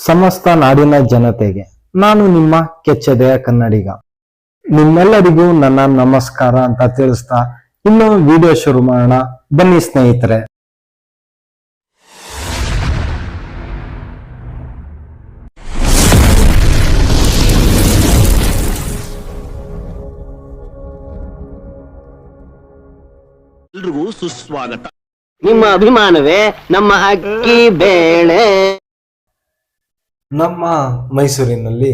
ಸಮಸ್ತ ನಾಡಿನ ಜನತೆಗೆ ನಾನು ನಿಮ್ಮ ಕೆಚ್ಚೆದೆಯ ಕನ್ನಡಿಗ. ನಿಮ್ಮೆಲ್ಲರಿಗೂ ನನ್ನ ನಮಸ್ಕಾರ ಅಂತ ತಿಳಿಸ್ತಾ ಇನ್ನು ವಿಡಿಯೋ ಶುರು ಮಾಡೋಣ ಬನ್ನಿ ಸ್ನೇಹಿತರೆ. ಎಲ್ರಿಗೂ ಸುಸ್ವಾಗತ. ನಿಮ್ಮ ಅಭಿಮಾನವೇ ನಮ್ಮ ಅಕ್ಕಿ ಬೇಳೆ. ನಮ್ಮ ಮೈಸೂರಿನಲ್ಲಿ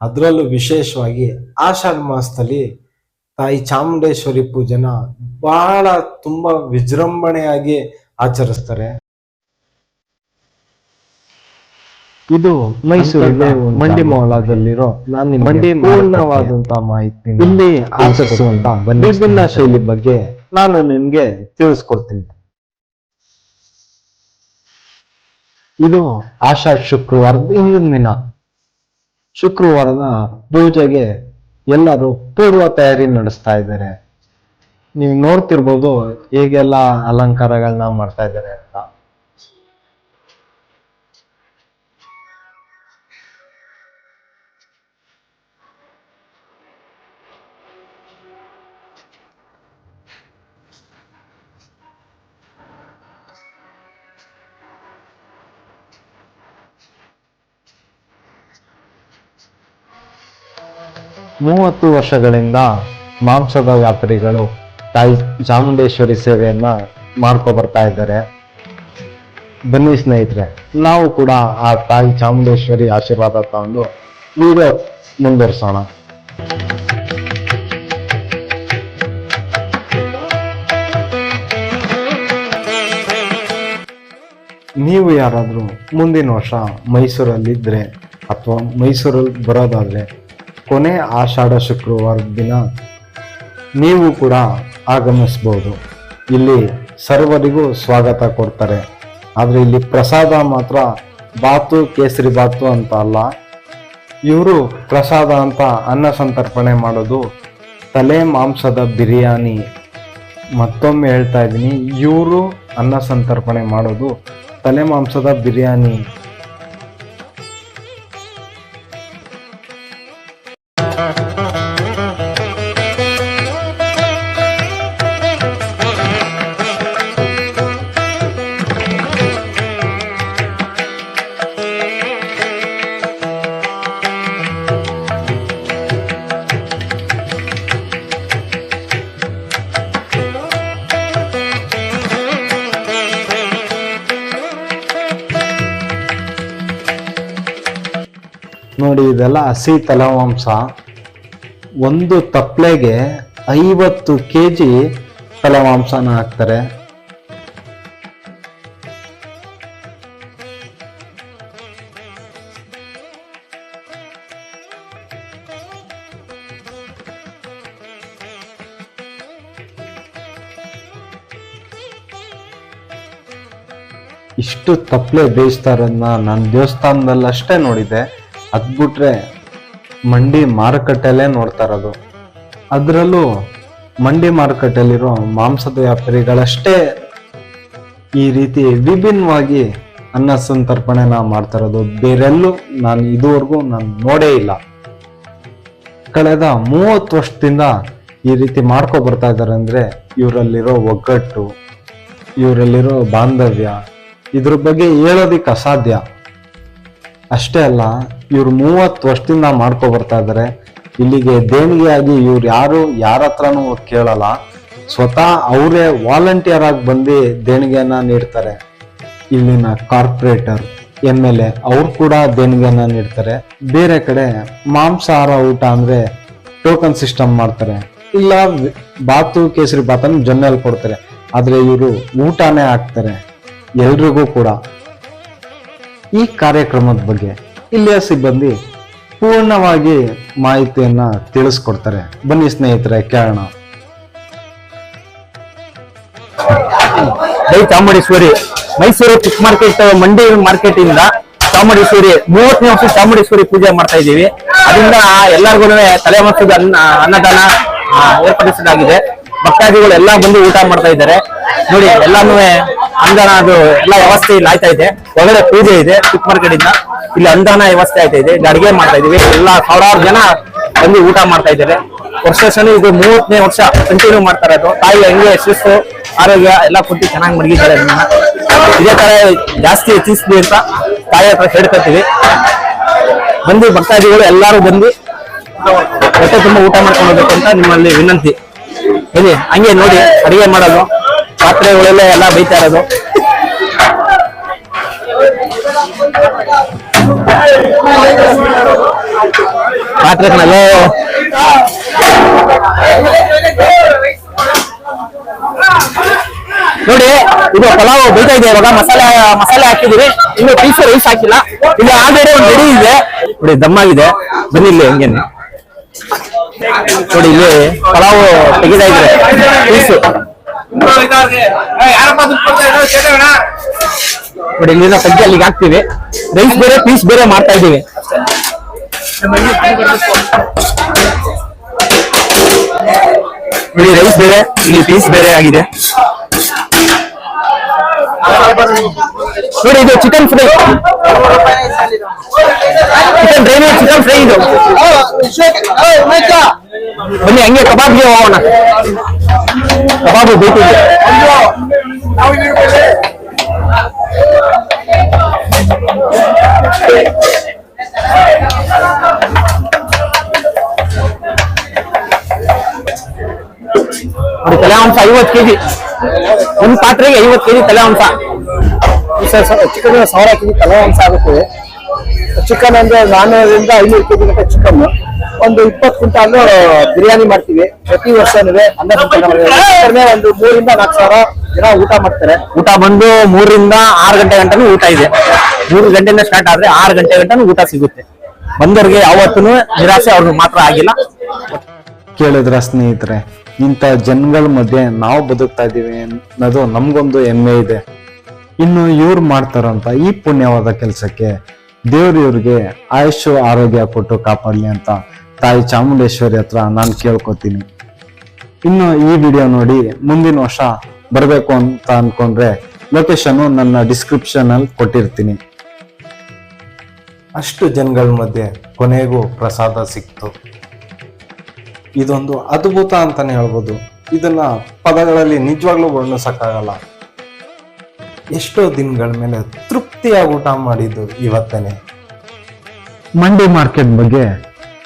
ಅದರಲ್ಲೂ ವಿಶೇಷವಾಗಿ ಆಷಾಢ ಮಾಸದಲ್ಲಿ ತಾಯಿ ಚಾಮುಂಡೇಶ್ವರಿ ಪೂಜೆನ ಬಹಳ ತುಂಬಾ ವಿಜೃಂಭಣೆಯಾಗಿ ಆಚರಿಸ್ತಾರೆ. ಇದು ಮೈಸೂರಿನ ಮಂಡಿ ಮೌಲಾದಲ್ಲಿರೋ ಮಂಡಿ ಪೂರ್ಣವಾದಂತಹ ಮಾಹಿತಿ ಇಲ್ಲಿ ಆಚರಿಸುವಂತ ವಿಭಿನ್ನ ಶೈಲಿ ಬಗ್ಗೆ ನಾನು ನಿಮ್ಗೆ ತಿಳಿಸ್ಕೊಡ್ತೀನಿ. ಇದು ಆಷಾಢ ಶುಕ್ರವಾರದ ಹಿಂದಿನ ದಿನ. ಶುಕ್ರವಾರದ ಪೂಜೆಗೆ ಎಲ್ಲರೂ ಪೂರ್ವ ತಯಾರಿ ನಡೆಸ್ತಾ ಇದ್ದಾರೆ. ನೀವು ನೋಡ್ತಿರ್ಬೋದು ಹೇಗೆಲ್ಲ ಅಲಂಕಾರಗಳನ್ನ ಮಾಡ್ತಾ ಇದ್ದಾರೆ ಅಂತ. ಮೂವತ್ತು ವರ್ಷಗಳಿಂದ ಮಾಂಸದ ವ್ಯಾಪಾರಿಗಳು ತಾಯಿ ಚಾಮುಂಡೇಶ್ವರಿ ಸೇವೆಯನ್ನ ಮಾಡ್ಕೊ ಬರ್ತಾ ಇದ್ದಾರೆ. ಬನ್ನಿ ಸ್ನೇಹಿತರೆ, ನಾವು ಕೂಡ ಆ ತಾಯಿ ಚಾಮುಂಡೇಶ್ವರಿ ಆಶೀರ್ವಾದ ತಗೊಂಡು ವಿಡಿಯೋ ಮುಂದುವರಿಸೋಣ. ನೀವು ಯಾರಾದ್ರೂ ಮುಂದಿನ ವರ್ಷ ಮೈಸೂರಲ್ಲಿದ್ರೆ ಅಥವಾ ಮೈಸೂರಲ್ಲಿ ಬರೋದಾದ್ರೆ ಕೊನೆ ಆಷಾಢ ಶುಕ್ರವಾರದ ದಿನ ನೀವು ಕೂಡ ಆಗಮಿಸ್ಬೋದು. ಇಲ್ಲಿ ಸರ್ವರಿಗೂ ಸ್ವಾಗತ ಕೊಡ್ತಾರೆ. ಆದರೆ ಇಲ್ಲಿ ಪ್ರಸಾದ ಮಾತ್ರ ಬಾತು ಕೇಸರಿ ಬಾತು ಅಂತ ಅಲ್ಲ, ಇವರು ಪ್ರಸಾದ ಅಂತ ಅನ್ನ ಸಂತರ್ಪಣೆ ಮಾಡೋದು ತಲೆ ಮಾಂಸದ ಬಿರಿಯಾನಿ. ಮತ್ತೊಮ್ಮೆ ಹೇಳ್ತಾ ಇದ್ದೀನಿ, ಇವರು ಅನ್ನ ಸಂತರ್ಪಣೆ ಮಾಡೋದು ತಲೆ ಮಾಂಸದ ಬಿರಿಯಾನಿ. ನೋಡಿ, ಇದೆಲ್ಲ ಹಸಿ ತಲೆಮಾಂಸ. ಒಂದು ತಪ್ಪಲೆಗೆ 50 kg ತಲೆಮಾಂಸನ ಹಾಕ್ತಾರೆ. ಇಷ್ಟು ತಪ್ಪಲೆ ಬೇಯಿಸ್ತಾರನ್ನ ನಾನು ದೇವಸ್ಥಾನದಲ್ಲಷ್ಟೇ ನೋಡಿದ್ದೆ. ಅದ್ಬಿಟ್ರೆ ಮಂಡಿ ಮಾರುಕಟ್ಟೆಯಲ್ಲೇ ನೋಡ್ತಾ ಇರೋದು. ಅದರಲ್ಲೂ ಮಂಡಿ ಮಾರುಕಟ್ಟೆಯಲ್ಲಿರೋ ಮಾಂಸದ ವ್ಯಾಪಾರಿಗಳಷ್ಟೇ ಈ ರೀತಿ ವಿಭಿನ್ನವಾಗಿ ಅನ್ನ ಸಂತರ್ಪಣೆನ ಮಾಡ್ತಾ ಇರೋದು. ಬೇರೆಲ್ಲೂ ನಾನು ಇದುವರೆಗೂ ನೋಡೇ ಇಲ್ಲ. ಕಳೆದ 30 ವರ್ಷದಿಂದ ಈ ರೀತಿ ಮಾಡ್ಕೊ ಬರ್ತಾ ಇದ್ದಾರೆ. ಅಂದ್ರೆ ಇವರಲ್ಲಿರೋ ಒಗ್ಗಟ್ಟು, ಇವರಲ್ಲಿರೋ ಬಾಂಧವ್ಯ, ಇದ್ರ ಬಗ್ಗೆ ಹೇಳೋದಿಕ್ಕೆ ಅಸಾಧ್ಯ. ಅಷ್ಟೇ ಅಲ್ಲ, ಇವ್ರು 30 ವರ್ಷದಿಂದ ಮಾಡ್ಕೊ ಬರ್ತಾ ಇದ್ದಾರೆ. ಇಲ್ಲಿಗೆ ದೇಣಿಗೆಯಾಗಿ ಇವ್ರು ಯಾರ ಹತ್ರನೂ ಕೇಳಲ್ಲ. ಸ್ವತಃ ಅವರೇ ವಾಲಂಟಿಯರ್ ಆಗಿ ಬಂದು ದೇಣಿಗೆಯನ್ನ ನೀಡ್ತಾರೆ. ಇಲ್ಲಿನ ಕಾರ್ಪೊರೇಟರ್, MLA ಅವ್ರು ಕೂಡ ದೇಣಿಗೆಯನ್ನ ನೀಡ್ತಾರೆ. ಬೇರೆ ಕಡೆ ಮಾಂಸಾಹಾರ ಊಟ ಅಂದ್ರೆ ಟೋಕನ್ ಸಿಸ್ಟಮ್ ಮಾಡ್ತಾರೆ, ಇಲ್ಲ ಬಾತು ಕೇಸರಿ ಬಾತನ್ನು ಜೊನ್ನೆಲ್ ಕೊಡ್ತಾರೆ. ಆದ್ರೆ ಇವರು ಊಟನೇ ಹಾಕ್ತಾರೆ ಎಲ್ರಿಗೂ ಕೂಡ. ಈ ಕಾರ್ಯಕ್ರಮದ ಬಗ್ಗೆ ಇಲ್ಲಿಯ ಸಿಬ್ಬಂದಿ ಪೂರ್ಣವಾಗಿ ಮಾಹಿತಿಯನ್ನ ತಿಳಿಸ್ಕೊಡ್ತಾರೆ. ಬನ್ನಿ ಸ್ನೇಹಿತರೆ, ಕೇಳೋಣ. ಜೈ ಚಾಮುಂಡೇಶ್ವರಿ. ಮೈಸೂರು ಫಿಶ್ ಮಾರ್ಕೆಟ್ ಮಂಡಿ ಮಾರ್ಕೆಟ್ ಇಂದ ಚಾಮುಂಡೇಶ್ವರಿ 30ನೇ ವರ್ಷ ಚಾಮುಂಡೇಶ್ವರಿ ಪೂಜೆ ಮಾಡ್ತಾ ಇದ್ದೀವಿ. ಅದರಿಂದ ಎಲ್ಲರಿಗೂ ತಲೆ ಮಾಂಸದ ಅನ್ನದಾನ ಏರ್ಪಡಿಸಲಾಗಿದೆ. ಭಕ್ತಾದಿಗಳು ಎಲ್ಲಾ ಬಂದು ಊಟ ಮಾಡ್ತಾ ಇದ್ದಾರೆ. ನೋಡಿ, ಎಲ್ಲಾನು ಅನುದಾನ ಅದು ಎಲ್ಲ ವ್ಯವಸ್ಥೆ ಇಲ್ಲಿ ಆಯ್ತಾ ಇದೆ. ಒಳಗಡೆ ಪೂಜೆ ಇದೆ ಫಿಶ್ ಮಾರ್ಕೆಟ್ ಇಂದ. ಇಲ್ಲಿ ಅನುದಾನ ವ್ಯವಸ್ಥೆ ಆಯ್ತಾ ಇದೆ. ಇಲ್ಲಿ ಅಡಿಗೆ ಮಾಡ್ತಾ ಇದೀವಿ. ಎಲ್ಲ ಸಾವಿರಾರು ಜನ ಬಂದು ಊಟ ಮಾಡ್ತಾ ಇದ್ದಾರೆ. ವರ್ಷ ಇದು 30ನೇ ವರ್ಷ ಕಂಟಿನ್ಯೂ ಮಾಡ್ತಾ ಇರೋದು. ತಾಯಿ ಹಂಗೆ ಯಶಸ್ಸು ಆರೋಗ್ಯ ಎಲ್ಲ ಕೊಟ್ಟು ಚೆನ್ನಾಗಿ ಮಡಗಿದ್ದಾರೆ. ಇದೇ ತರ ಜಾಸ್ತಿ ಹೆಚ್ಚಿಸ್ಲಿ ಅಂತ ತಾಯಿ ಹತ್ರ ಹೇಳ್ಕೊತೀವಿ. ಬಂದು ಭಕ್ತಾದಿಗಳು ಎಲ್ಲಾರು ಬಂದು ಹೊಟ್ಟೆ ತುಂಬಾ ಊಟ ಮಾಡ್ಕೊಂಡು ಹೋಗ್ಬೇಕು ಅಂತ ನಿಮ್ಮಲ್ಲಿ ವಿನಂತಿ. ಹೇಳಿ ಹಂಗೆ ನೋಡಿ ಅಡಿಗೆ ಮಾಡೋದು, ಪಾತ್ರೆಗಳೆಲ್ಲ ಎಲ್ಲ ಬೈತಾ ಇರೋದು. ಪಾತ್ರೆಗಳೆಲ್ಲ ನೋಡಿ, ಇದು ಪಲಾವ್ ಬೈತಾ ಇದೆ. ಇವಾಗ ಮಸಾಲೆ ಹಾಕಿದೀವಿ. ಇನ್ನು ಪೀಸ್ ರೈಸ್ ಹಾಕಿಲ್ಲ. ಇದು ಆಲ್ರೆಡಿ ಒಂದು ರೆಡಿ ಇದೆ ನೋಡಿ, ದಮ್ಮಾಗಿದೆ. ಬನ್ನಿ ಇಲ್ಲಿ ಹಂಗೇನೆ ನೋಡಿ, ಇಲ್ಲಿ ಪಲಾವ್ ತೆಗಿತಾ ಇದ್ರೆ ಪೀಸು ನೋಡಿ. ಇಲ್ಲಿಂದ ತೆಗ್ದು ಅಲ್ಲಿಗೆ ಹಾಕ್ತಿವಿ. ರೈಸ್ ಬೇರೆ ಪೀಸ್ ಬೇರೆ ಮಾಡ್ತಾ ಇದೀವಿ. ನೋಡಿ, ರೈಸ್ ಬೇರೆ ಇಲ್ಲಿ ಪೀಸ್ ಬೇರೆ ಆಗಿದೆ. ನೋಡಿ, ಇದು chicken fry, chicken dry, chicken fry ಇದು. ಬನ್ನಿ ಹಂಗೆ ಕಬಾಬ್ಗೆ ಹೋಗೋಣ. ಕಬಾಬು ಬೇಕಿದೆ. ನೋಡಿ, ತಲೆ ಮಾಂಸ 50 ಕೆಜಿ. ಒಂದು ಪಾತ್ರೆಗೆ 50 ಕೆಜಿ ತಲೆ ಮಾಂಸ. ಚಿಕನ್ 1000 ಕೆಜಿ ತಲೆ ಮಾಂಸ ಆಗುತ್ತದೆ. ಚಿಕನ್ ಅಂದ್ರೆ 400ರಿಂದ 500 ಕೆಜಿ ಗಂಟೆ ಚಿಕನ್. ಒಂದು 20 ಕ್ವಿಂಟಾಲ್ ಬಿರಿಯಾನಿ ಮಾಡ್ತೀವಿ ಪ್ರತಿ ವರ್ಷನೂ. ಅನ್ನ ಒಂದು 3ರಿಂದ 4 ಸಾವಿರ ಜನ ಊಟ ಮಾಡ್ತಾರೆ. ಊಟ ಬಂದು 3ರಿಂದ 6 ಗಂಟೆ ಗಂಟನೂ ಊಟ ಇದೆ. 3 ಗಂಟೆಯಿಂದ ಸ್ಟಾರ್ಟ್ ಆದ್ರೆ 6 ಗಂಟೆ ಗಂಟನೂ ಊಟ ಸಿಗುತ್ತೆ. ಬಂದವ್ರಿಗೆ ಯಾವತ್ತೂ ನಿರಾಸೆ ಅವ್ರಿಗೆ ಮಾತ್ರ ಆಗಿಲ್ಲ. ಕೇಳಿದ್ರ ಸ್ನೇಹಿತರೆ, ಇಂಥ ಜನಗಳ ಮಧ್ಯೆ ನಾವು ಬದುಕ್ತಾ ಇದೀವಿ ಅನ್ನೋದು ನಮ್ಗೊಂದು ಹೆಮ್ಮೆ ಇದೆ. ಇನ್ನು ಇವ್ರು ಮಾಡ್ತಾರಂತ ಈ ಪುಣ್ಯವಾದ ಕೆಲಸಕ್ಕೆ ದೇವ್ರು ಇವ್ರಿಗೆ ಆಯುಷು ಆರೋಗ್ಯ ಕೊಟ್ಟು ಕಾಪಾಡ್ಲಿ ಅಂತ ತಾಯಿ ಚಾಮುಂಡೇಶ್ವರಿ ಹತ್ರ ನಾನು ಕೇಳ್ಕೊತೀನಿ. ಇನ್ನು ಈ ವಿಡಿಯೋ ನೋಡಿ ಮುಂದಿನ ವರ್ಷ ಬರಬೇಕು ಅಂತ ಅನ್ಕೊಂಡ್ರೆ ಲೊಕೇಶನ್ ನನ್ನ ಡಿಸ್ಕ್ರಿಪ್ಷನ್ ಅಲ್ಲಿ ಕೊಟ್ಟಿರ್ತೀನಿ. ಅಷ್ಟು ಜನಗಳ ಮಧ್ಯೆ ಕೊನೆಗೂ ಪ್ರಸಾದ ಸಿಕ್ತು. ಇದೊಂದು ಅದ್ಭುತ ಅಂತಾನೆ ಹೇಳ್ಬೋದು. ಇದನ್ನ ಪದಗಳಲ್ಲಿ ನಿಜವಾಗ್ಲೂ ವರ್ಣಿಸಕ್ಕಾಗಲ್ಲ. ಎಷ್ಟೋ ದಿನಗಳ ಮೇಲೆ ತೃಪ್ತಿಯಾಗಿ ಊಟ ಮಾಡಿದ್ದು ಇವತ್ತೇನೆ. ಮಂಡಿ ಮಾರ್ಕೆಟ್ ಬಗ್ಗೆ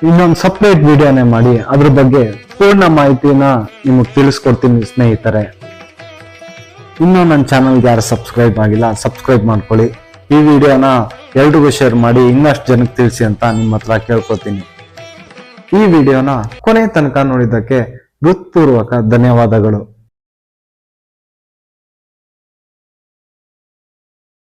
ಇನ್ನೊಂದು ಸಪ್ರೇಟ್ ವಿಡಿಯೋನೇ ಮಾಡಿ ಅದ್ರ ಬಗ್ಗೆ ಪೂರ್ಣ ಮಾಹಿತಿನ ನಿಮಗೆ ತಿಳಿಸ್ಕೊಡ್ತೀನಿ ಸ್ನೇಹಿತರೆ. ಇನ್ನೂ ನನ್ನ ಚಾನಲ್ಗೆ ಯಾರು ಸಬ್ಸ್ಕ್ರೈಬ್ ಆಗಿಲ್ಲ, ಸಬ್ಸ್ಕ್ರೈಬ್ ಮಾಡ್ಕೊಳ್ಳಿ. ಈ ವಿಡಿಯೋನ ಎಲ್ರಿಗೂ ಶೇರ್ ಮಾಡಿ ಇನ್ನಷ್ಟು ಜನಕ್ಕೆ ತಿಳಿಸಿ ಅಂತ ನಿಮ್ಮ ಹತ್ರ ಕೇಳ್ಕೊತೀನಿ. ಈ ವಿಡಿಯೋನ ಕೊನೆ ತನಕ ನೋಡಿದ್ದಕ್ಕೆ ಹೃತ್ಪೂರ್ವಕ ಧನ್ಯವಾದಗಳು.